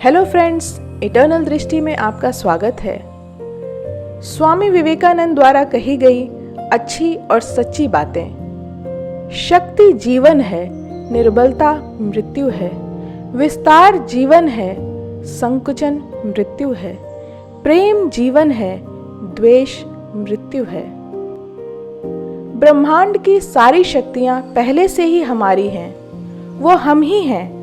Hello friends, eternal दृष्टि में आपका स्वागत है। स्वामी विवेकानंद द्वारा कही गई अच्छी और सच्ची बातें। शक्ति जीवन है, निर्बलता मृत्यु है। विस्तार जीवन है, संकुचन मृत्यु है। प्रेम जीवन है, द्वेष मृत्यु है। ब्रह्मांड की सारी शक्तियां पहले से ही हमारी हैं। वो हम ही हैं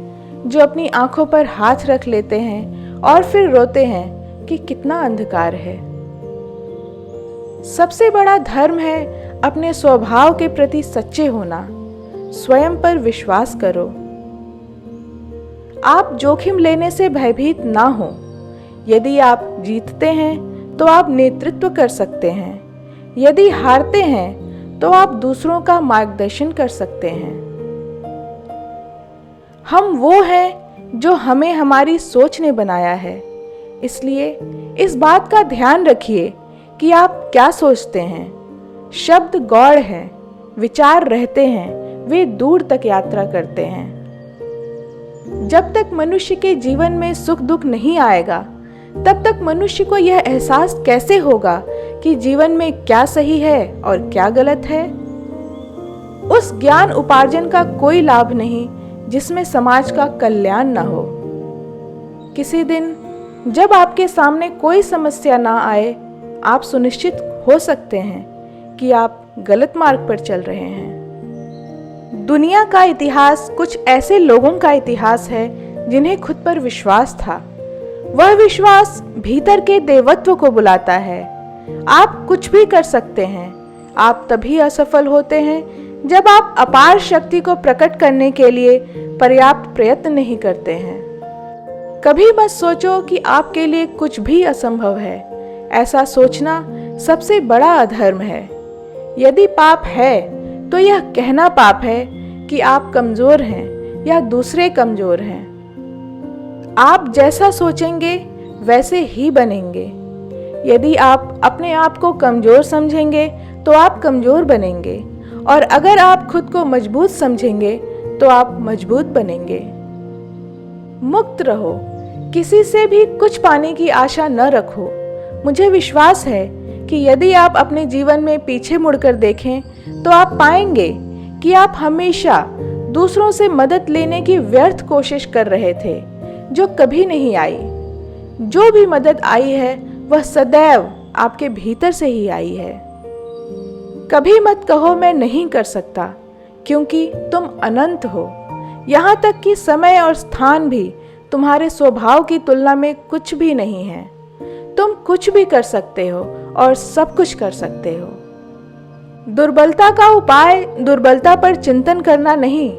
जो अपनी आंखों पर हाथ रख लेते हैं और फिर रोते हैं कि कितना अंधकार है। सबसे बड़ा धर्म है अपने स्वभाव के प्रति सच्चे होना। स्वयं पर विश्वास करो। आप जोखिम लेने से भयभीत ना हो। यदि आप जीतते हैं तो आप नेतृत्व कर सकते हैं। यदि हारते हैं तो आप दूसरों का मार्गदर्शन कर सकते हैं। हम वो हैं जो हमें हमारी सोच ने बनाया है। इसलिए इस बात का ध्यान रखिए कि आप क्या सोचते हैं। शब्द गौड़ हैं, विचार रहते हैं, वे दूर तक यात्रा करते हैं। जब तक मनुष्य के जीवन में सुख दुख नहीं आएगा, तब तक मनुष्य को यह एहसास कैसे होगा कि जीवन में क्या सही है और क्या गलत है। उस ज्ञान उपार्जन का कोई लाभ नहीं जिसमें समाज का कल्याण न हो। किसी दिन जब आपके सामने कोई समस्या ना आए, आप सुनिश्चित हो सकते हैं कि आप गलत मार्ग पर चल रहे हैं। दुनिया का इतिहास कुछ ऐसे लोगों का इतिहास है जिन्हें खुद पर विश्वास था। वह विश्वास भीतर के देवत्व को बुलाता है। आप कुछ भी कर सकते हैं। आप तभी असफल होते हैं जब आप अपार शक्ति को प्रकट करने के लिए पर्याप्त प्रयत्न नहीं करते हैं। कभी मत सोचो कि आपके लिए कुछ भी असंभव है। ऐसा सोचना सबसे बड़ा अधर्म है। यदि पाप है तो यह कहना पाप है कि आप कमजोर हैं या दूसरे कमजोर हैं। आप जैसा सोचेंगे वैसे ही बनेंगे। यदि आप अपने आप को कमजोर समझेंगे तो आप कमजोर बनेंगे, और अगर आप खुद को मजबूत समझेंगे तो आप मजबूत बनेंगे। मुक्त रहो। किसी से भी कुछ पाने की आशा न रखो। मुझे विश्वास है कि यदि आप अपने जीवन में पीछे मुड़कर देखें तो आप पाएंगे कि आप हमेशा दूसरों से मदद लेने की व्यर्थ कोशिश कर रहे थे जो कभी नहीं आई। जो भी मदद आई है वह सदैव आपके भीतर से ही आई है। कभी मत कहो मैं नहीं कर सकता, क्योंकि तुम अनंत हो। यहाँ तक कि समय और स्थान भी तुम्हारे स्वभाव की तुलना में कुछ भी नहीं है। तुम कुछ भी कर सकते हो और सब कुछ कर सकते हो। दुर्बलता का उपाय दुर्बलता पर चिंतन करना नहीं,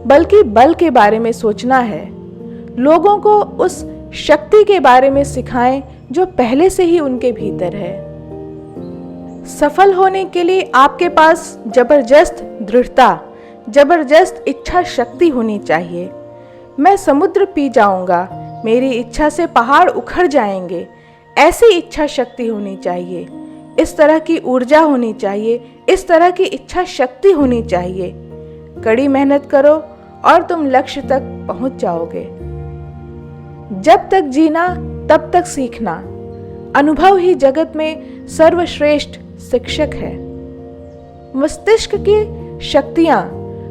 बल्कि बल के बारे में सोचना है। लोगों को उस शक्ति के बारे में सिखाएं जो पहले से ही उनके भीतर है। सफल होने के लिए आपके पास जबरदस्त दृढ़ता, जबरदस्त इच्छा शक्ति होनी चाहिए। मैं समुद्र पी जाऊंगा, मेरी इच्छा से पहाड़ उखड़ जाएंगे, ऐसी इच्छा शक्ति होनी चाहिए। इस तरह की ऊर्जा होनी चाहिए, इस तरह की इच्छा शक्ति होनी चाहिए। कड़ी मेहनत करो और तुम लक्ष्य तक पहुंच जाओगे। जब तक जीना तब तक सीखना। अनुभव ही जगत में सर्वश्रेष्ठ शिक्षक है। मस्तिष्क की शक्तियां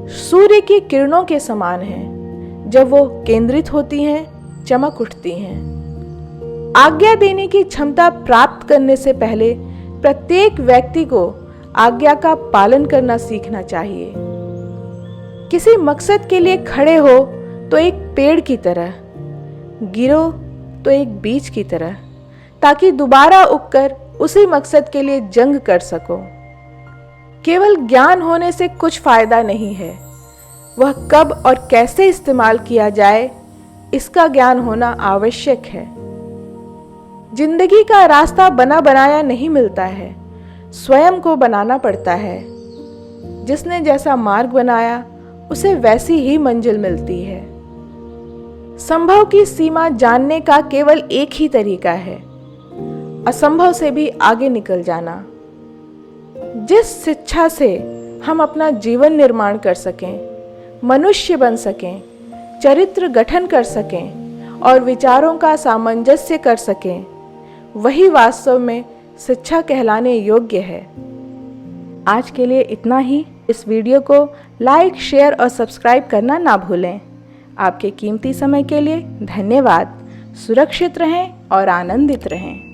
सूर्य की किरणों के समान हैं। जब वो केंद्रित होती हैं, चमक उठती हैं। आज्ञा देने की क्षमता प्राप्त करने से पहले प्रत्येक व्यक्ति को आज्ञा का पालन करना सीखना चाहिए। किसी मकसद के लिए खड़े हो तो एक पेड़ की तरह, गिरो तो एक बीज की तरह, ताकि दोबारा उगकर उसी मकसद के लिए जंग कर सको। केवल ज्ञान होने से कुछ फायदा नहीं है। वह कब और कैसे इस्तेमाल किया जाए, इसका ज्ञान होना आवश्यक है। जिंदगी का रास्ता बना बनाया नहीं मिलता है, स्वयं को बनाना पड़ता है। जिसने जैसा मार्ग बनाया उसे वैसी ही मंजिल मिलती है। संभव की सीमा जानने का केवल एक ही तरीका है, असंभव से भी आगे निकल जाना। जिस शिक्षा से हम अपना जीवन निर्माण कर सकें, मनुष्य बन सकें, चरित्र गठन कर सकें और विचारों का सामंजस्य कर सकें, वही वास्तव में शिक्षा कहलाने योग्य है। आज के लिए इतना ही। इस वीडियो को लाइक, शेयर और सब्सक्राइब करना ना भूलें। आपके कीमती समय के लिए धन्यवाद। सुरक्षित रहें और आनंदित रहें।